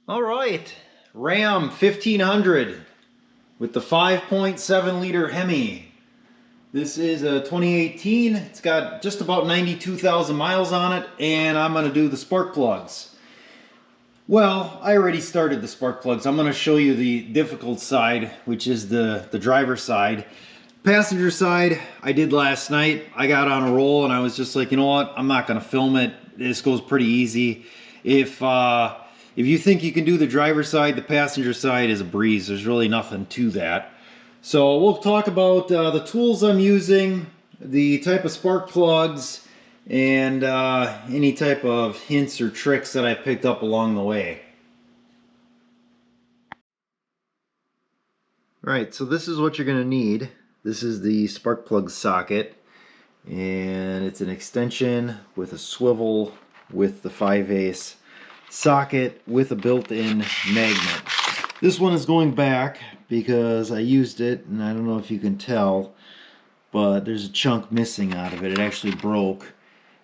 All right, Ram 1500 with the 5.7 liter Hemi. This is a 2018. It's got just about 92,000 miles on it, and I'm going to do the spark plugs. Well, I already started the spark plugs. I'm going to show you the difficult side, which is the driver's side. Passenger side, I did last night. I got on a roll and I was just like, you know what? I'm not going to film it. This goes pretty easy. If you think you can do the driver's side, the passenger side is a breeze. There's really nothing to that. So we'll talk about the tools I'm using, the type of spark plugs, and any type of hints or tricks that I picked up along the way. Alright, so this is what you're going to need. This is the spark plug socket, and it's an extension with a swivel with the 5/8 socket with a built-in magnet. This one is going back because I used it, and I don't know if you can tell, but there's a chunk missing out of it. It actually broke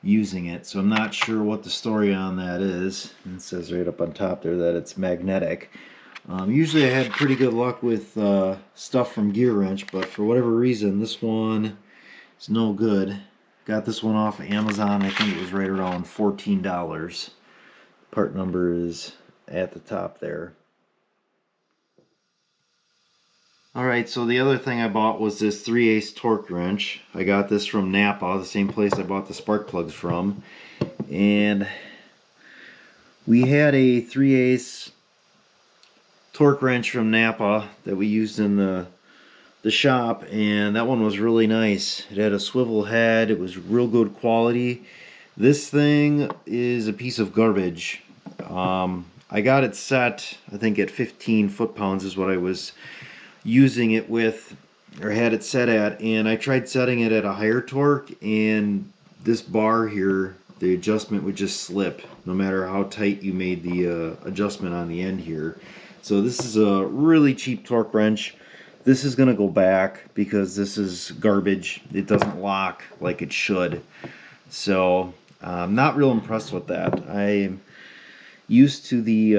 using it, so I'm not sure what the story on that is. And it says right up on top there that it's magnetic. Usually I had pretty good luck with stuff from Gearwrench, but for whatever reason this one is no good. Got this one off of Amazon. I think it was right around $14. Part number is at the top there. Alright, so the other thing I bought was this 3/8 torque wrench. I got this from Napa, the same place I bought the spark plugs from. And we had a 3/8 torque wrench from Napa that we used in the shop, and that one was really nice. It had a swivel head. It was real good quality. This thing is a piece of garbage. I got it set, I think at 15 foot-pounds is what I was using it with, or had it set at, and I tried setting it at a higher torque, and this bar here, the adjustment would just slip no matter how tight you made the adjustment on the end here. So this is a really cheap torque wrench. This is going to go back because this is garbage. It doesn't lock like it should. So I'm not real impressed with that. I'm used to the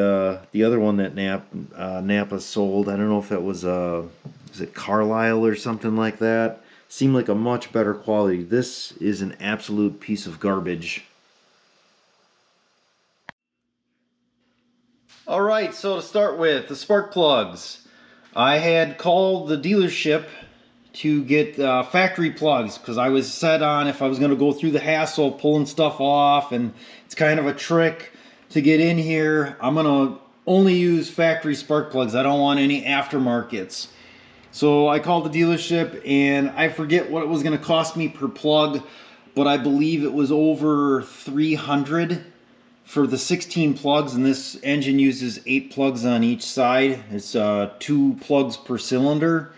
other one that Napa sold. I don't know if that was is it Carlisle or something like that. Seemed like a much better quality. This is an absolute piece of garbage. Alright, so to start with, the spark plugs. I had called the dealership to get factory plugs because I was set on if I was going to go through the hassle of pulling stuff off, and it's kind of a trick to get in here. I'm going to only use factory spark plugs. I don't want any aftermarkets. So I called the dealership, and I forget what it was going to cost me per plug, but I believe it was over $300 for the 16 plugs, and this engine uses 8 plugs on each side. It's 2 plugs per cylinder.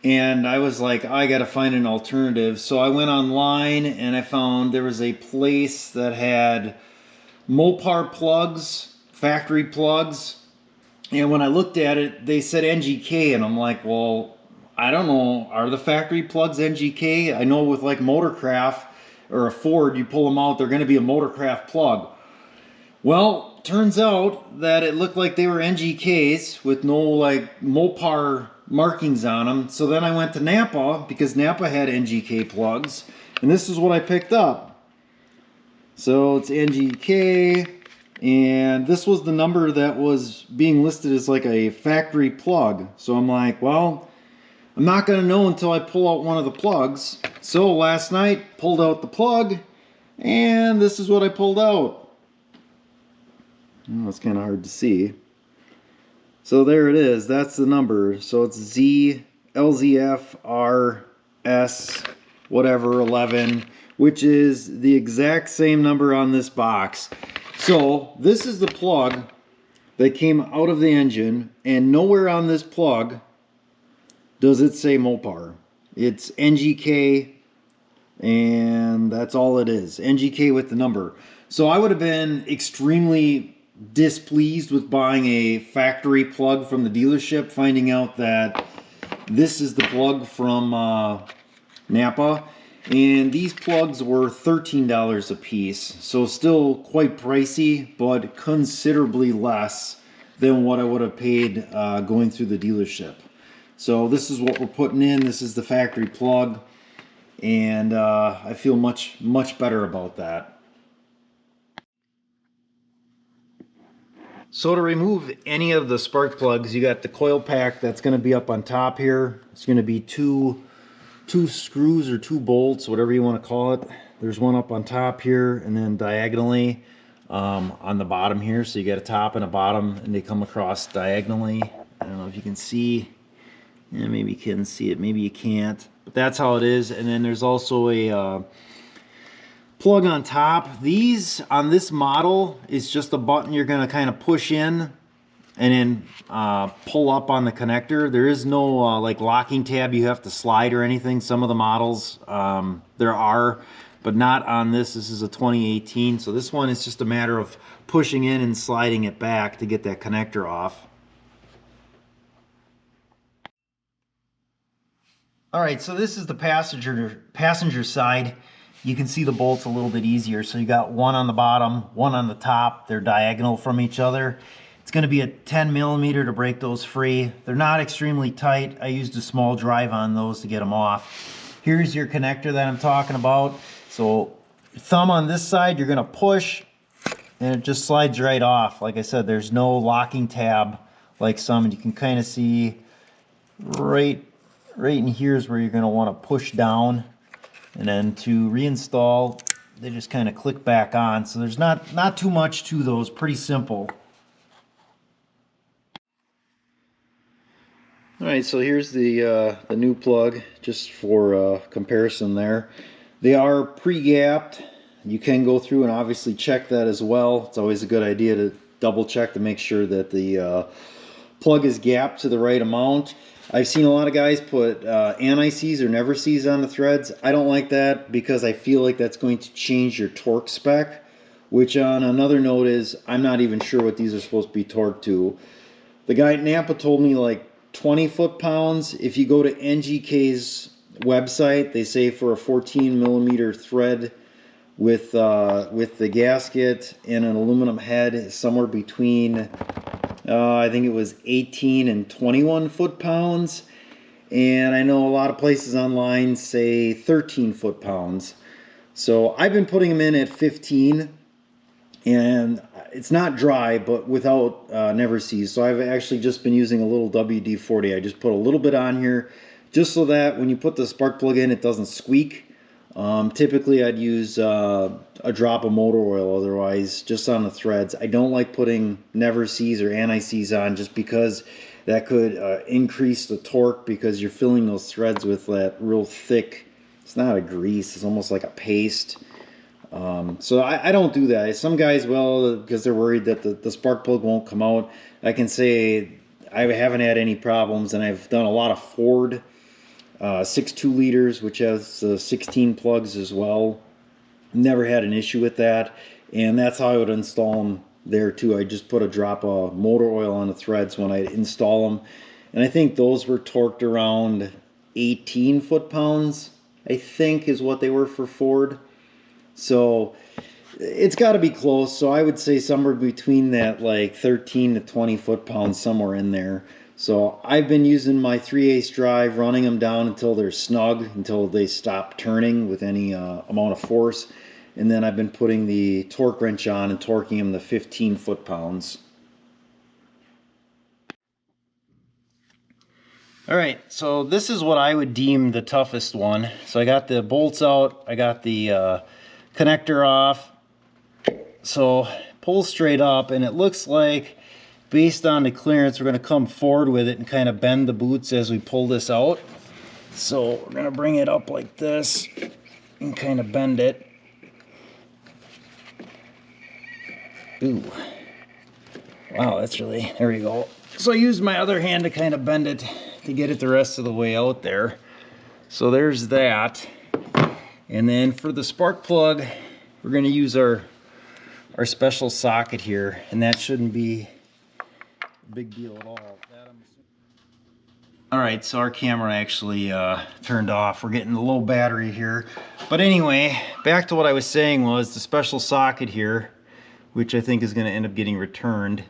And I was like, I gotta find an alternative. So I went online and I found there was a place that had Mopar plugs, factory plugs. And when I looked at it, they said NGK, and I'm like, well, I don't know, are the factory plugs NGK? I know with like Motorcraft or a Ford, you pull them out, they're gonna be a Motorcraft plug. Well, turns out that it looked like they were NGKs with no like Mopar markings on them. So then I went to Napa because Napa had NGK plugs, and this is what I picked up. So it's NGK, and this was the number that was being listed as like a factory plug. So I'm like, well, I'm not going to know until I pull out one of the plugs. So last night, pulled out the plug, and this is what I pulled out. Oh, it's kind of hard to see. So there it is. That's the number. So it's LZF-RS whatever 11, which is the exact same number on this box. So this is the plug that came out of the engine, and nowhere on this plug does it say Mopar. It's NGK, and that's all it is. NGK with the number. So I would have been extremely displeased with buying a factory plug from the dealership, finding out that this is the plug from Napa, and these plugs were $13 a piece, so still quite pricey, but considerably less than what I would have paid going through the dealership. So this is what we're putting in. This is the factory plug, and I feel much better about that. So to remove any of the spark plugs, you got the coil pack that's going to be up on top here. It's going to be two screws or 2 bolts, whatever you want to call it. There's one up on top here, and then diagonally on the bottom here. So you got a top and a bottom, and they come across diagonally. I don't know if you can see. Yeah, maybe you can see it, maybe you can't. But that's how it is. And then there's also a plug on top. These on this model is just a button you're going to kind of push in and then pull up on the connector. There is no like locking tab you have to slide or anything. Some of the models there are, but not on this. This is a 2018, so this one is just a matter of pushing in and sliding it back to get that connector off. All right, so this is the passenger side. You can see the bolts a little bit easier. So you got one on the bottom, one on the top. They're diagonal from each other. It's going to be a 10 millimeter to break those free. They're not extremely tight. I used a small drive on those to get them off. Here's your connector that I'm talking about. So thumb on this side, you're going to push, and it just slides right off. Like I said, there's no locking tab like some. And you can kind of see right in here is where you're going to want to push down. And then to reinstall, they just kind of click back on. So there's not too much to those, pretty simple. All right, so here's the new plug, just for comparison there. They are pre-gapped. You can go through and obviously check that as well. It's always a good idea to double check to make sure that the plug is gapped to the right amount. I've seen a lot of guys put anti-seize or never seize on the threads. I don't like that because I feel like that's going to change your torque spec, which on another note is I'm not even sure what these are supposed to be torqued to. The guy at Napa told me like 20 foot-pounds. If you go to NGK's website, they say for a 14 millimeter thread with the gasket and an aluminum head, somewhere between I think it was 18 and 21 foot-pounds, and I know a lot of places online say 13 foot-pounds. So I've been putting them in at 15, and it's not dry, but without never seize. So I've actually just been using a little WD-40. I just put a little bit on here just so that when you put the spark plug in, it doesn't squeak. Typically I'd use a drop of motor oil otherwise, just on the threads. I don't like putting never seize or anti-seize on just because that could increase the torque, because you're filling those threads with that real thick, it's not a grease, it's almost like a paste. So I don't do that. Some guys will, because they're worried that the spark plug won't come out. I can say I haven't had any problems, and I've done a lot of Ford 6.2 liters, which has 16 plugs as well. Never had an issue with that, and that's how I would install them there too. I just put a drop of motor oil on the threads when I install them, and I think those were torqued around 18 foot-pounds, I think is what they were for Ford. So it's got to be close. So I would say somewhere between that, like 13 to 20 foot-pounds, somewhere in there. So I've been using my 3/8 drive, running them down until they're snug, until they stop turning with any amount of force. And then I've been putting the torque wrench on and torquing them to 15 foot-pounds. All right, so this is what I would deem the toughest one. So I got the bolts out, I got the connector off. So pull straight up, and it looks like, based on the clearance, we're going to come forward with it and kind of bend the boots as we pull this out. So we're going to bring it up like this and kind of bend it. Ooh. Wow, that's really, there we go. So I used my other hand to kind of bend it to get it the rest of the way out there. So there's that. And then for the spark plug, we're going to use our special socket here, and that shouldn't be a big deal at all. All right, so our camera actually turned off. We're getting a low battery here. But anyway, back to what I was saying was the special socket here, which I think is going to end up getting returned.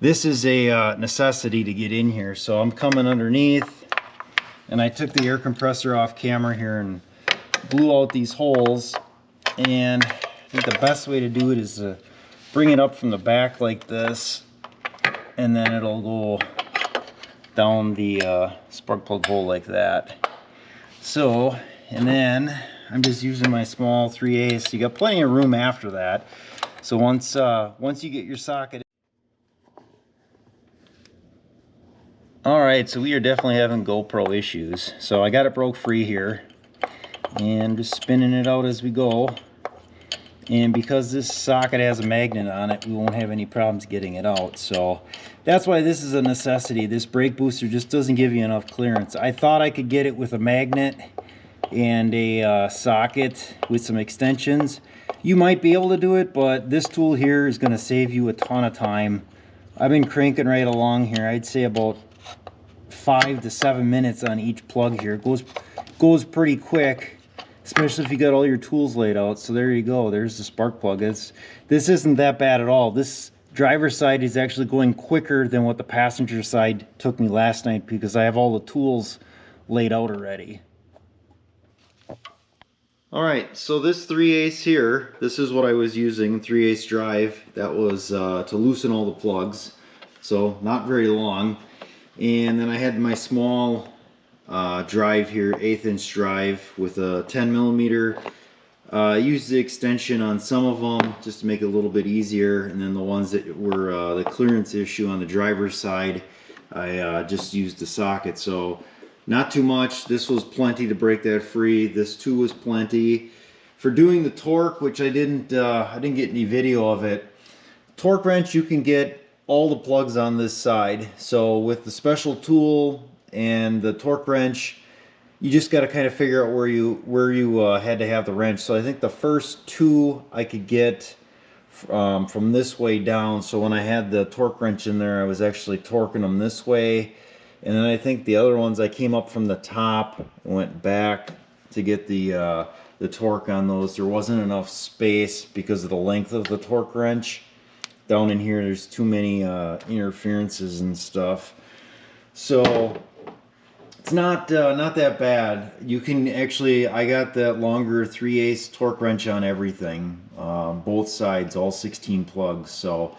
this is a necessity to get in here. So I'm coming underneath, and I took the air compressor off camera here and blew out these holes. And I think the best way to do it is to bring it up from the back like this, and then it'll go down the spark plug hole like that. So, and then I'm just using my small 3/8. You got plenty of room after that. So once you get your socket. Alright, so we are definitely having GoPro issues. So I got it broke free here, and just spinning it out as we go. And because this socket has a magnet on it, we won't have any problems getting it out. So that's why this is a necessity. This brake booster just doesn't give you enough clearance. I thought I could get it with a magnet and a socket with some extensions. You might be able to do it, but this tool here is going to save you a ton of time. I've been cranking right along here. I'd say about 5 to 7 minutes on each plug here. It goes pretty quick, especially if you got all your tools laid out. So there you go. There's the spark plug. This isn't that bad at all. This driver's side is actually going quicker than what the passenger side took me last night because I have all the tools laid out already. Alright, so this 3/8 here, this is what I was using, 3/8 drive. That was to loosen all the plugs. So not very long. And then I had my small drive here, 1/8 inch drive with a 10 millimeter. I used the extension on some of them just to make it a little bit easier, and then the ones that were the clearance issue on the driver's side, I just used the socket. So not too much. This was plenty to break that free. This too was plenty. For doing the torque, which I didn't get any video of it. Torque wrench, you can get all the plugs on this side. So with the special tool and the torque wrench, you just got to kind of figure out where you had to have the wrench. So I think the first two I could get from this way down. So when I had the torque wrench in there, I was actually torquing them this way. And then I think the other ones I came up from the top and went back to get the torque on those. There wasn't enough space because of the length of the torque wrench. Down in here, there's too many interferences and stuff. So it's not that bad. You can actually, I got that longer 3/8 torque wrench on everything, both sides, all 16 plugs. So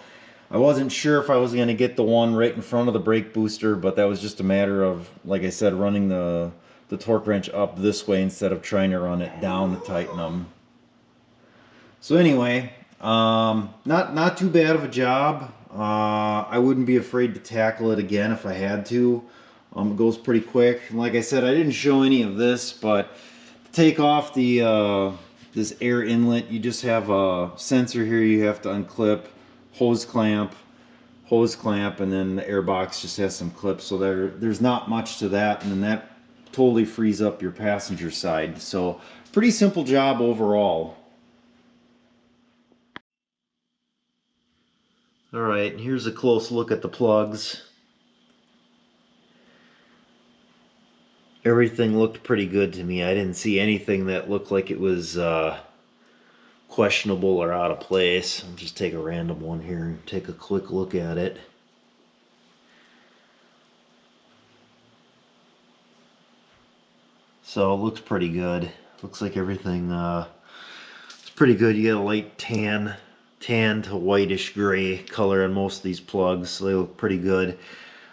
I wasn't sure if I was going to get the one right in front of the brake booster, but that was just a matter of, like I said, running the torque wrench up this way instead of trying to run it down to tighten them. So anyway, not too bad of a job. I wouldn't be afraid to tackle it again if I had to. It goes pretty quick. And like I said, I didn't show any of this, but to take off the this air inlet, you just have a sensor here you have to unclip, hose clamp, and then the air box just has some clips. So there's not much to that, and then that totally frees up your passenger side. So pretty simple job overall. Alright, here's a close look at the plugs. Everything looked pretty good to me. I didn't see anything that looked like it was questionable or out of place. I'll just take a random one here and take a quick look at it. So it looks pretty good. Looks like everything it's pretty good. You get a light tan to whitish gray color on most of these plugs, so they look pretty good.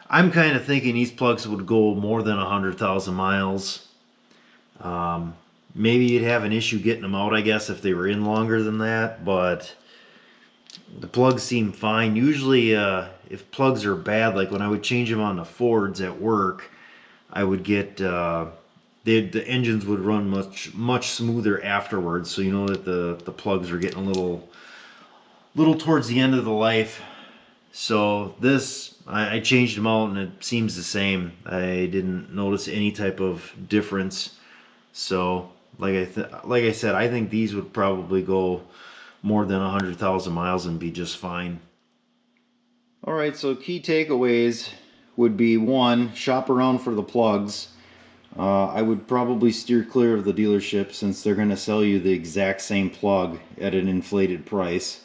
I'm kind of thinking these plugs would go more than 100,000 miles. Maybe you'd have an issue getting them out, I guess, if they were in longer than that, but the plugs seem fine. Usually if plugs are bad, like when I would change them on the Fords at work, I would get the engines would run much smoother afterwards, so you know that the plugs are getting a little towards the end of the life. So this, I changed them out and it seems the same. I didn't notice any type of difference. So like I said, I think these would probably go more than 100,000 miles and be just fine. Alright, so key takeaways would be: 1, shop around for the plugs. I would probably steer clear of the dealership since they're going to sell you the exact same plug at an inflated price.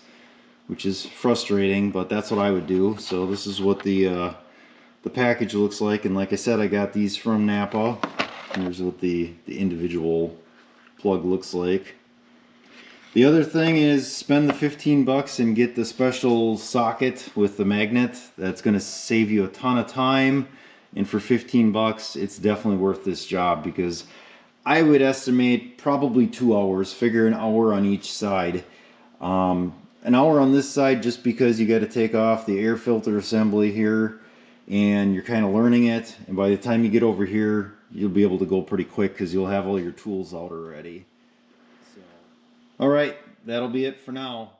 which is frustrating, but that's what I would do. So this is what the package looks like, and like I said, I got these from Napa. Here's what the individual plug looks like. The other thing is spend the 15 bucks and get the special socket with the magnet. That's going to save you a ton of time, and for 15 bucks it's definitely worth this job, because I would estimate probably 2 hours. Figure an hour on each side. An hour on this side just because you got to take off the air filter assembly here and you're kind of learning it, and by the time you get over here you'll be able to go pretty quick because you'll have all your tools out already. So, alright, that'll be it for now.